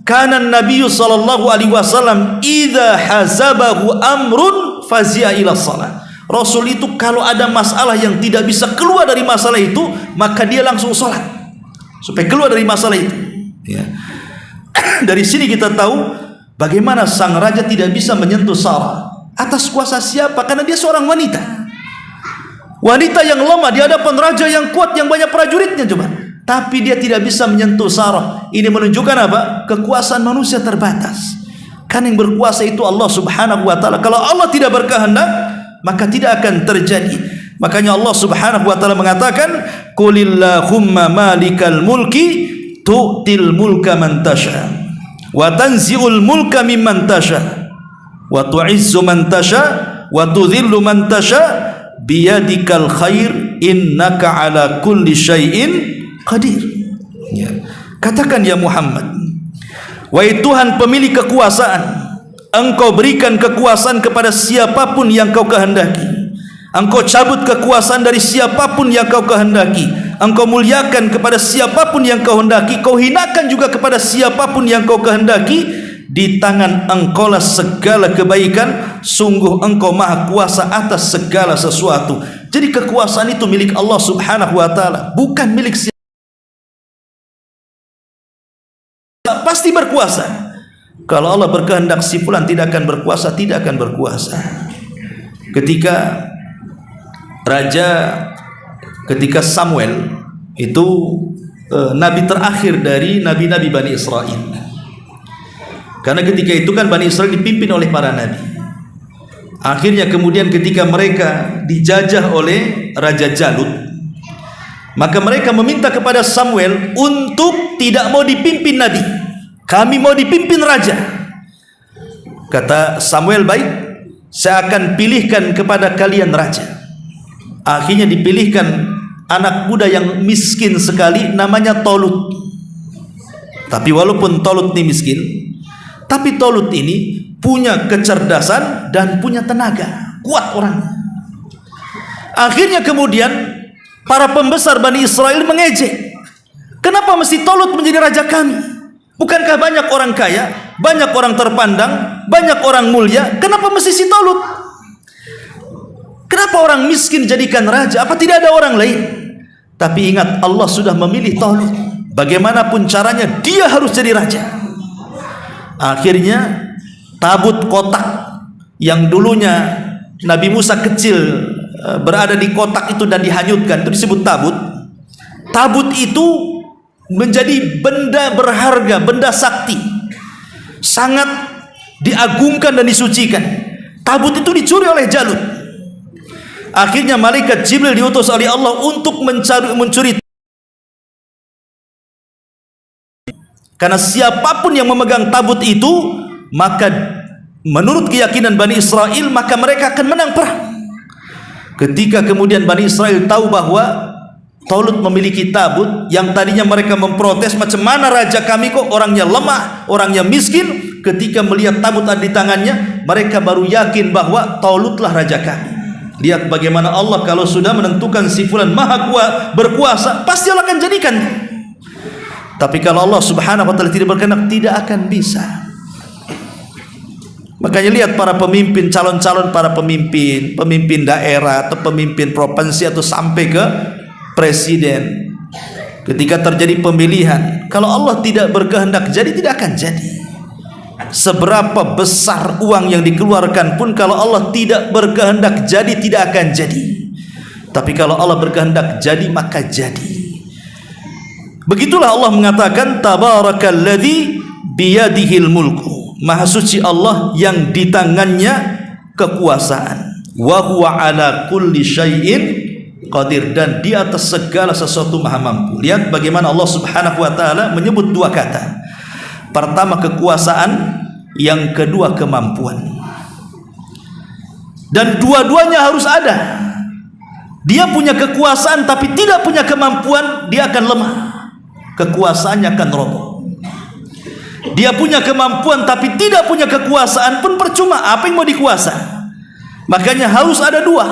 kana Nabi SAW idza hazabahu amrun fazi'a ila shalah. Rasul itu kalau ada masalah yang tidak bisa keluar dari masalah itu, maka dia langsung salat supaya keluar dari masalah itu. Ya. Dari sini kita tahu bagaimana sang raja tidak bisa menyentuh Sarah. Atas kuasa siapa? Karena dia seorang wanita. Wanita yang lemah di hadapan raja yang kuat, yang banyak prajuritnya, coba. Tapi dia tidak bisa menyentuh Sarah. Ini menunjukkan apa? Kekuasaan manusia terbatas. Kan yang berkuasa itu Allah Subhanahu wa taala. Kalau Allah tidak berkehendak, maka tidak akan terjadi. Makanya Allah Subhanahu wa taala mengatakan, "Qulillahumma malikal mulki tu'til mulka man tasha wa tanzi'ul mulka mimman tasha wa tu'izzu man tasha wa tudhillu man tasha biyadikal khair innaka ala kulli syai'in qadir." Ya. Katakan ya Muhammad, wahai Tuhan pemilik kekuasaan, Engkau berikan kekuasaan kepada siapapun yang Kau kehendaki. Engkau cabut kekuasaan dari siapapun yang Kau kehendaki. Engkau muliakan kepada siapapun yang Kau hendaki. Kau hinakan juga kepada siapapun yang Kau kehendaki. Di tangan Engkau lah segala kebaikan. Sungguh Engkau maha kuasa atas segala sesuatu. Jadi kekuasaan itu milik Allah Subhanahu wa taala, bukan milik siapa. Pasti berkuasa. Kalau Allah berkehendak si fulan tidak akan berkuasa, tidak akan berkuasa. Ketika Samuel itu nabi terakhir dari nabi-nabi Bani Israel. Karena ketika itu kan Bani Israel dipimpin oleh para nabi. Akhirnya kemudian ketika mereka dijajah oleh Raja Jalut, maka mereka meminta kepada Samuel untuk tidak mau dipimpin nabi, kami mau dipimpin raja. Kata Samuel, baik, saya akan pilihkan kepada kalian raja. Akhirnya dipilihkan anak muda yang miskin sekali, namanya Tolut. Tapi walaupun Tolut ini miskin, tapi Tolut ini punya kecerdasan dan punya tenaga, kuat orangnya. Akhirnya kemudian para pembesar Bani Israel mengejek, kenapa mesti Tolut menjadi raja kami? Bukankah banyak orang kaya, banyak orang terpandang, banyak orang mulia, kenapa mesti si Tolut? Kenapa orang miskin jadikan raja? Apa tidak ada orang lain? Tapi ingat, Allah sudah memilih Tolut. Bagaimanapun caranya dia harus jadi raja. Akhirnya tabut kotak yang dulunya Nabi Musa kecil berada di kotak itu dan dihanyutkan, itu disebut tabut. Tabut itu menjadi benda berharga, benda sakti, sangat diagungkan dan disucikan. Tabut itu dicuri oleh Jalut. Akhirnya malaikat Jibril diutus oleh Allah untuk mencuri. Karena siapapun yang memegang tabut itu, maka menurut keyakinan Bani Israel, maka mereka akan menang perang. Ketika kemudian Bani Israel tahu bahwa Tolut memiliki tabut, yang tadinya mereka memprotes, macam mana raja kami kok orangnya lemah, orangnya miskin. Ketika melihat tabut ada di tangannya, mereka baru yakin bahwa Tolutlah raja kami. Lihat bagaimana Allah kalau sudah menentukan si fulan maha berkuasa, pasti Allah akan jadikan. Tapi kalau Allah Subhanahu wa taala tidak berkehendak, tidak akan bisa. Makanya lihat para pemimpin, calon-calon para pemimpin daerah atau pemimpin provinsi atau sampai ke presiden. Ketika terjadi pemilihan, kalau Allah tidak berkehendak jadi, tidak akan jadi. Seberapa besar uang yang dikeluarkan pun kalau Allah tidak berkehendak jadi, tidak akan jadi. Tapi kalau Allah berkehendak jadi, maka jadi. Begitulah Allah mengatakan, tabarakalladzi biyadihil mulku. Maha suci Allah yang di tangannya kekuasaan. Wa huwa ala kulli syai'in qadir, dan di atas segala sesuatu maha mampu. Lihat bagaimana Allah Subhanahu wa taala menyebut dua kata. Pertama kekuasaan, yang kedua kemampuan. Dan dua-duanya harus ada. Dia punya kekuasaan tapi tidak punya kemampuan, dia akan lemah. Kekuasaannya akan roboh. Dia punya kemampuan tapi tidak punya kekuasaan pun percuma. Apa yang mau dikuasa? Makanya harus ada dua.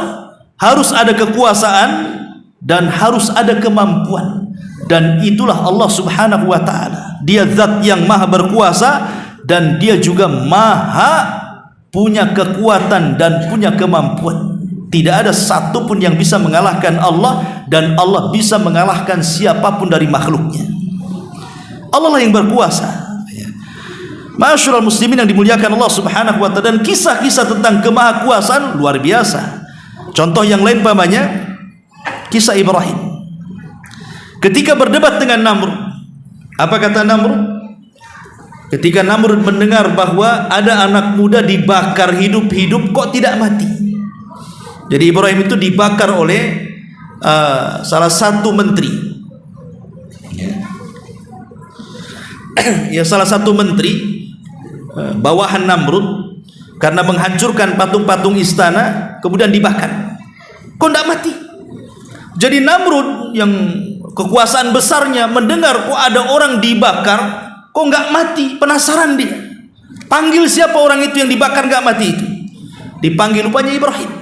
Harus ada kekuasaan dan harus ada kemampuan. Dan itulah Allah Subhanahu wa taala. Dia zat yang maha berkuasa dan dia juga maha punya kekuatan dan punya kemampuan. Tidak ada satu pun yang bisa mengalahkan Allah, dan Allah bisa mengalahkan siapapun dari makhluknya. Allah lah yang berkuasa. Ma'asyiral muslimin yang dimuliakan Allah Subhanahu wa taala, dan kisah-kisah tentang kemahakuasaan luar biasa. Contoh yang lain pamannya kisah Ibrahim. Ketika berdebat dengan Namrud, apa kata Namrud? Ketika Namrud mendengar bahwa ada anak muda dibakar hidup-hidup kok tidak mati. Jadi Ibrahim itu dibakar oleh salah satu menteri. Ya, salah satu menteri bawahan Namrud, karena menghancurkan patung-patung istana kemudian dibakar. Kok tidak mati? Jadi Namrud yang kekuasaan besarnya mendengar kok ada orang dibakar, kok nggak mati, penasaran dia. Panggil siapa orang itu yang dibakar nggak mati itu. Dipanggil rupanya Ibrahim.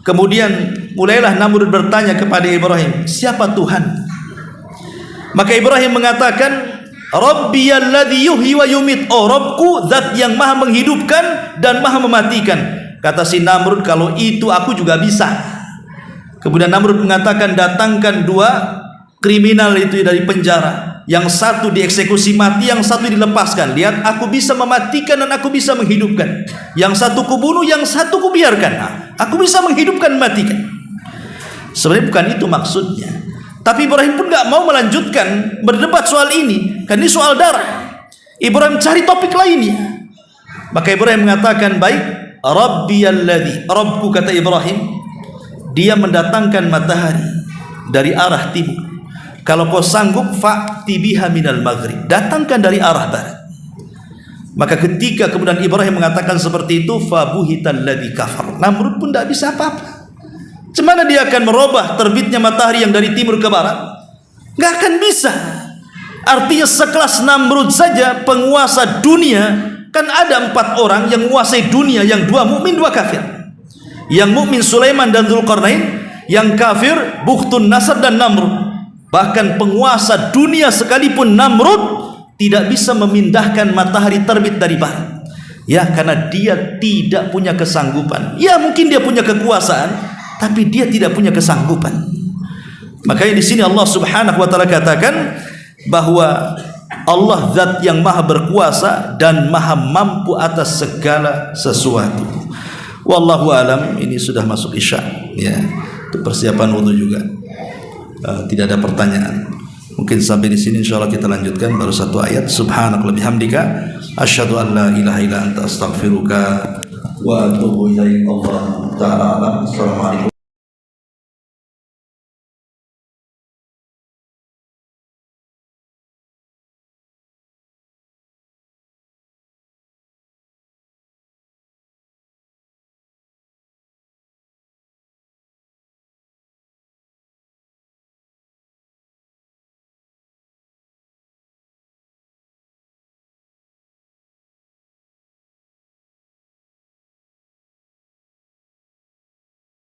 Kemudian mulailah Namrud bertanya kepada Ibrahim, siapa Tuhan? Maka Ibrahim mengatakan, Rabbiyalladzi yuhyi wa yumit. Oh, Rabbku zat yang maha menghidupkan dan maha mematikan. Kata si Namrud, kalau itu aku juga bisa. Kemudian Namrud mengatakan, datangkan dua kriminal itu dari penjara, yang satu dieksekusi mati, yang satu dilepaskan. Lihat, aku bisa mematikan dan aku bisa menghidupkan. Yang satu kubunuh, yang satu kubiarkan. Aku bisa menghidupkan, matikan. Sebenarnya bukan itu maksudnya. Tapi Ibrahim pun gak mau melanjutkan berdebat soal ini, kan ini soal darah. Ibrahim cari topik lainnya. Maka Ibrahim mengatakan, baik, Rabbiyalladzi, Rabbku, kata Ibrahim, dia mendatangkan matahari dari arah timur. Kalau kau sanggup, fa'ti biha minal maghrib, datangkan dari arah barat. Maka ketika kemudian Ibrahim mengatakan seperti itu, fabuhital ladzi kafar, Namrud pun tidak bisa apa-apa. Cemana dia akan merubah terbitnya matahari yang dari timur ke barat? Gak akan bisa. Artinya sekelas Namrud saja, penguasa dunia, kan ada 4 orang yang menguasai dunia, yang 2 mukmin 2 kafir. Yang mukmin Sulaiman dan Dzulqarnain, yang kafir Bukhtun Nasr dan Namrud. Bahkan penguasa dunia sekalipun Namrud tidak bisa memindahkan matahari terbit dari barat. Ya, karena dia tidak punya kesanggupan. Ya, mungkin dia punya kekuasaan, tapi dia tidak punya kesanggupan. Makanya di sini Allah Subhanahu wa taala katakan bahwa Allah zat yang maha berkuasa dan maha mampu atas segala sesuatu. Wallahu alam. Ini sudah masuk isya, ya, untuk persiapan wudu juga. Tidak ada pertanyaan. Mungkin sampai di sini insyaallah kita lanjutkan baru 1 ayat. Subhanaka wa bihamdika asyhadu an la ilaha illa anta astaghfiruka wa atubu ilaik. Allah taala alam. Assalamualaikum.